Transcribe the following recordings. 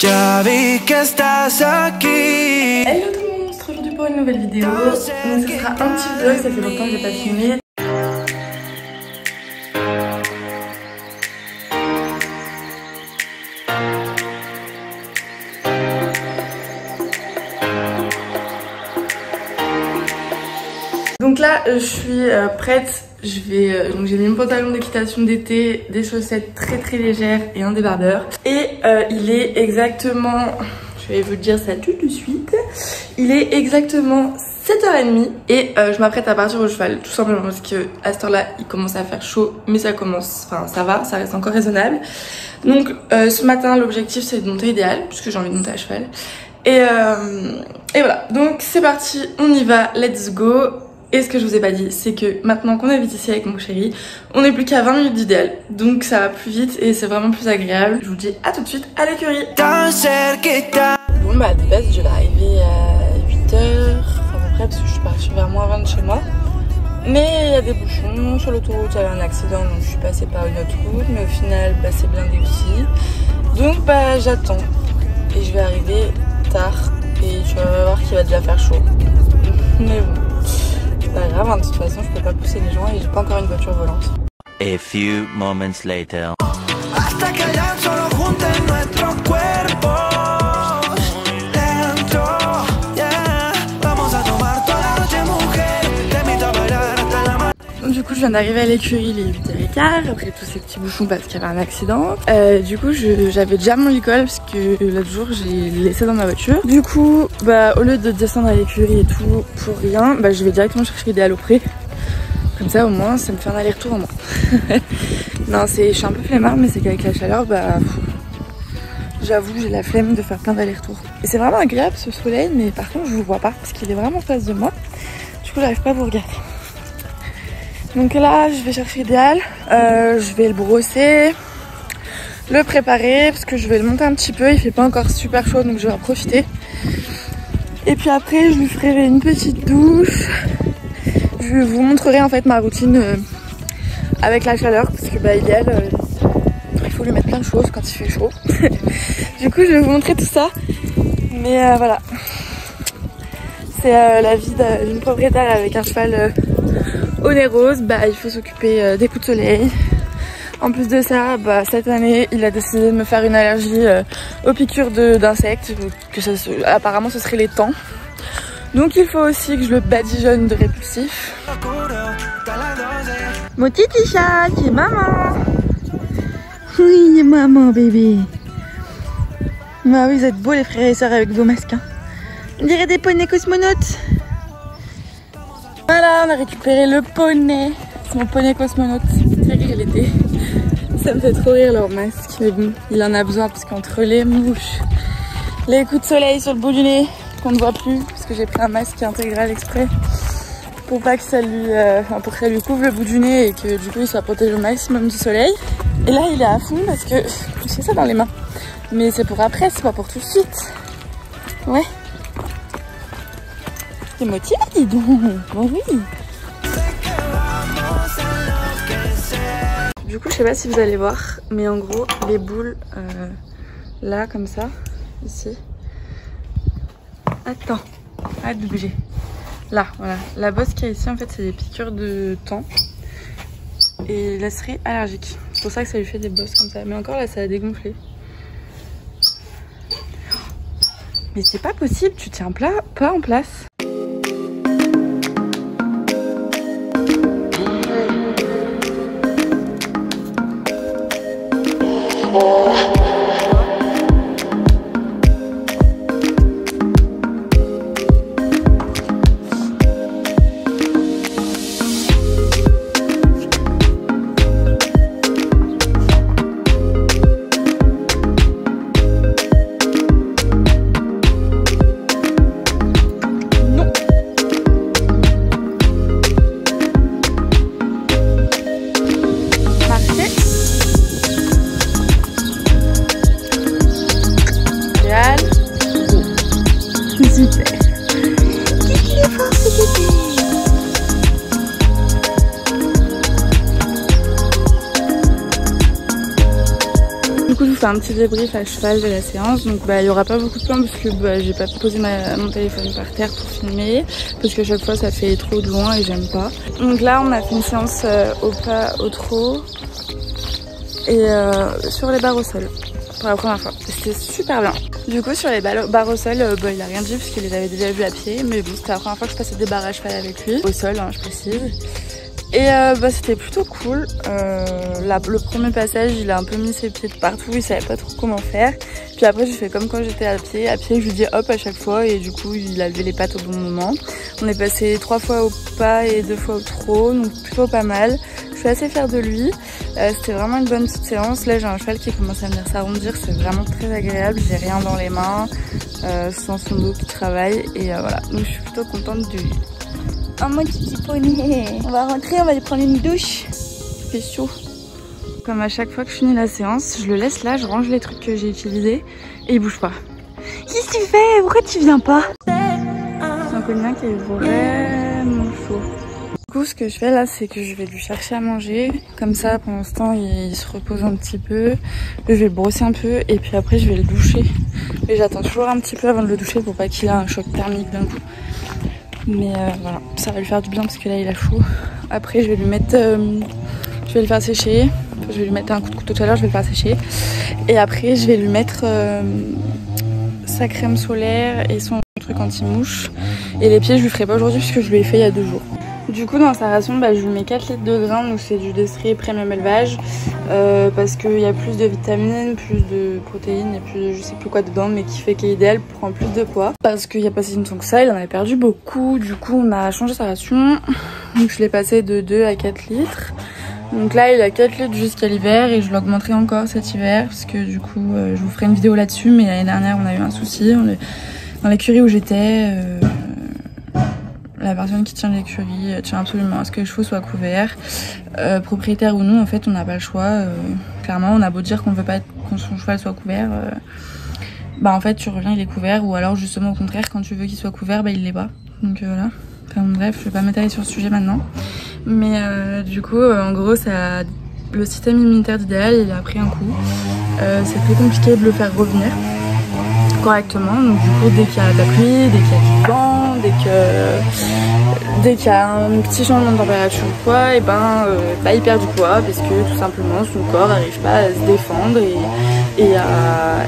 Ya vi que estás aquí. Hello tout le monde, on se retrouve aujourd'hui pour une nouvelle vidéo. Donc ce sera un petit vlog, ça fait longtemps que j'ai pas filmé. Donc là je suis prête, donc j'ai mis mon pantalon d'équitation d'été, des chaussettes très légères et un débardeur. Et il est exactement, je vais vous dire ça tout de suite, il est exactement 7h30 et je m'apprête à partir au cheval tout simplement parce que à cette heure là il commence à faire chaud mais ça commence, enfin ça va, ça reste encore raisonnable. Donc ce matin l'objectif c'est de monter idéal puisque j'ai envie de monter à cheval. Et voilà, donc c'est parti, on y va, let's go. Et ce que je vous ai pas dit, c'est que maintenant qu'on habite ici avec mon chéri, on n'est plus qu'à 20 minutes d'idéal. Donc ça va plus vite et c'est vraiment plus agréable. Je vous dis à tout de suite à l'écurie. Bon bah de base je vais arriver à 8h, enfin à peu près parce que je suis partie vers moins 20 de chez moi. Mais il y a des bouchons, sur l'autoroute il y avait un accident donc je suis passée par une autre route. Mais au final bah, c'est blindé aussi. Donc bah j'attends et je vais arriver tard et tu vas voir qu'il va déjà faire chaud. Mais bon. Pas grave, hein, de toute façon je peux pas pousser les gens et j'ai pas encore une voiture volante. A few moments later. Du coup je viens d'arriver à l'écurie, il est 8h15 après tous ces petits bouchons parce qu'il y avait un accident. Du coup j'avais déjà mon licol parce que l'autre jour j'ai laissé dans ma voiture. Du coup bah au lieu de descendre à l'écurie et tout pour rien, bah je vais directement chercher l'idéal au pré. Comme ça au moins ça me fait un aller-retour en moins. Non je suis un peu flemmard mais c'est qu'avec la chaleur bah j'avoue j'ai la flemme de faire plein d'allers-retours. Et c'est vraiment agréable ce soleil mais par contre je vous vois pas parce qu'il est vraiment en face de moi. Du coup j'arrive pas à vous regarder. Donc là je vais chercher l'idéal, je vais le brosser, le préparer parce que je vais le monter un petit peu, il fait pas encore super chaud donc je vais en profiter. Et puis après je lui ferai une petite douche, je vous montrerai en fait ma routine avec la chaleur parce que bah idéal, il faut lui mettre plein de choses quand il fait chaud. Du coup je vais vous montrer tout ça, mais voilà. C'est la vie d'une propriétaire avec un cheval au nez rose, bah il faut s'occuper des coups de soleil. En plus de ça, bah cette année il a décidé de me faire une allergie aux piqûres d'insectes, apparemment ce serait les temps. Donc il faut aussi que je le badigeonne de répulsif. Mon petit chat, c'est maman. Oui maman bébé. Bah oui vous êtes beaux les frères et sœurs avec vos masques hein. On dirait des poneys cosmonautes. Voilà, on a récupéré le poney. C'est mon poney cosmonaute. C'est rire l'été. Ça me fait trop rire leur masque. Mais bon, il en a besoin parce qu'entre les mouches, les coups de soleil sur le bout du nez qu'on ne voit plus, parce que j'ai pris un masque intégral exprès pour pas que ça lui, pour que ça lui couvre le bout du nez et que du coup il soit protégé au maximum du soleil. Et là il est à fond parce que j'ai ça dans les mains. Mais c'est pour après, c'est pas pour tout de suite. Ouais. T'es motivé, dis donc. Bon oui. Du coup, je sais pas si vous allez voir, mais en gros, les boules, là, comme ça, ici. Attends, arrête de bouger. Là, voilà. La bosse qu'il y a ici, en fait, c'est des piqûres de thon. Et elle serait allergique. C'est pour ça que ça lui fait des bosses comme ça. Mais encore là, ça a dégonflé. Mais c'est pas possible, tu tiens pas en place. fais un petit débrief à cheval de la séance. Donc il y aura pas beaucoup de plans parce que j'ai pas posé mon téléphone par terre pour filmer, parce que chaque fois ça fait trop de loin et j'aime pas. Donc là on a fait une séance au pas, au trot et sur les barres au sol pour la première fois. C'était super bien. Du coup sur les barres au sol, il a rien dit parce qu'il les avait déjà vus à pied, mais bon c'était la première fois que je passais des barres à cheval avec lui, au sol hein, je précise. Et c'était plutôt cool. Le premier passage, il a un peu mis ses pieds de partout, il savait pas trop comment faire. Puis après, j'ai fait comme quand j'étais à pied, je lui dis hop à chaque fois et du coup, il a levé les pattes au bon moment. On est passé 3 fois au pas et 2 fois au trot, donc plutôt pas mal. Je suis assez fière de lui. C'était vraiment une bonne petite séance. Là, j'ai un cheval qui commence à venir s'arrondir, c'est vraiment très agréable. J'ai rien dans les mains, sans son dos qui travaille et voilà. Donc je suis plutôt contente de lui. Oh mon petit poney, on va rentrer, on va aller prendre une douche. Il fait chaud. Comme à chaque fois que je finis la séance, je le laisse là, je range les trucs que j'ai utilisés et il bouge pas. Qu'est-ce que tu fais? Pourquoi tu viens pas? C'est un quotidien qui est vraiment chaud. Du coup, ce que je fais là, c'est que je vais lui chercher à manger. Comme ça, pendant ce temps, il se repose un petit peu. Je vais le brosser un peu et puis après, je vais le doucher. Mais j'attends toujours un petit peu avant de le doucher pour pas qu'il ait un choc thermique d'un coup. Mais voilà, ça va lui faire du bien parce que là il a chaud. Après je vais lui mettre, je vais le faire sécher. Je vais lui mettre un coup de couteau tout à l'heure, je vais le faire sécher. Et après je vais lui mettre sa crème solaire et son truc anti-mouche. Et les pieds je lui ferai pas aujourd'hui puisque je lui ai fait il y a 2 jours. Du coup dans sa ration je lui mets 4 litres de grains, donc c'est du Destry premium élevage, parce qu'il y a plus de vitamines, plus de protéines et plus de je sais plus quoi dedans, mais qui fait qu'idéal pour prendre plus de poids. Parce qu'il n'y a pas si longtemps que ça, il en avait perdu beaucoup, du coup on a changé sa ration, donc je l'ai passé de 2 à 4 litres. Donc là il a 4 litres jusqu'à l'hiver et je l'augmenterai encore cet hiver, parce que du coup je vous ferai une vidéo là-dessus, mais l'année dernière on a eu un souci, dans l'écurie où j'étais. La personne qui tient l'écurie tient absolument à ce que les chevaux soient couverts. Propriétaire ou non, en fait, on n'a pas le choix. Clairement, on a beau dire qu'on ne veut pas que son cheval soit couvert. En fait, tu reviens, il est couvert. Ou alors, justement, au contraire, quand tu veux qu'il soit couvert, il l'est pas. Donc voilà. Enfin, bref, je vais pas m'étaler sur ce sujet maintenant. Mais du coup, en gros, le système immunitaire d'idéal, il a pris un coup. C'est très compliqué de le faire revenir correctement. Donc du coup, dès qu'il y a de la pluie, dès qu'il y a du vent, dès qu'il y a un petit changement de température ou quoi, et il perd du poids parce que tout simplement son corps n'arrive pas à se défendre et à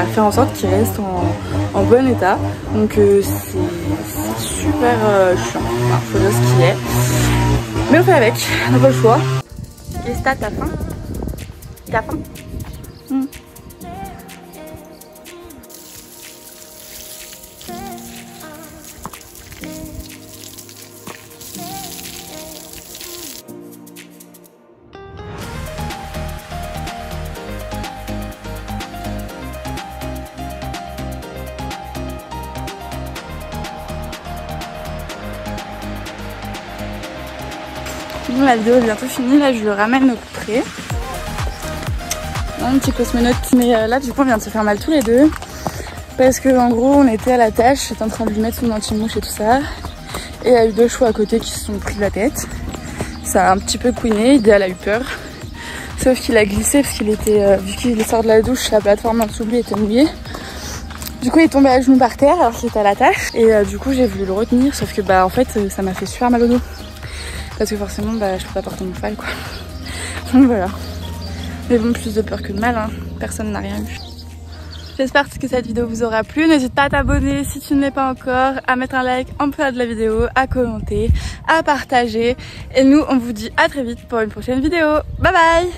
faire en sorte qu'il reste en bon état. Donc c'est super chiant, faut dire ce qu'il est. Mais on fait avec, on n'a pas le choix. Et Sta, t'as faim? T'as faim? Bon, la vidéo est bientôt finie, là je le ramène au pré. Un petit cosmonaute, mais là du coup on vient de se faire mal tous les deux. Parce que en gros on était à la tâche, j'étais en train de lui mettre son anti-mouche et tout ça. Et il y a eu 2 chevaux à côté qui se sont pris la tête. Ça a un petit peu couiné, Idéal a eu peur. Sauf qu'il a glissé parce qu'il était, vu qu'il sort de la douche, la plateforme en dessous de lui était mouillée. Du coup il est tombé à genoux par terre alors qu'il était à la tâche. Et du coup j'ai voulu le retenir, sauf que en fait ça m'a fait super mal au dos. Parce que forcément je peux pas porter mon cheval quoi. Donc voilà. Mais bon, plus de peur que de mal, hein. Personne n'a rien eu. J'espère que cette vidéo vous aura plu. N'hésite pas à t'abonner si tu ne l'es pas encore, à mettre un like en bas de la vidéo, à commenter, à partager. Et nous on vous dit à très vite pour une prochaine vidéo. Bye bye!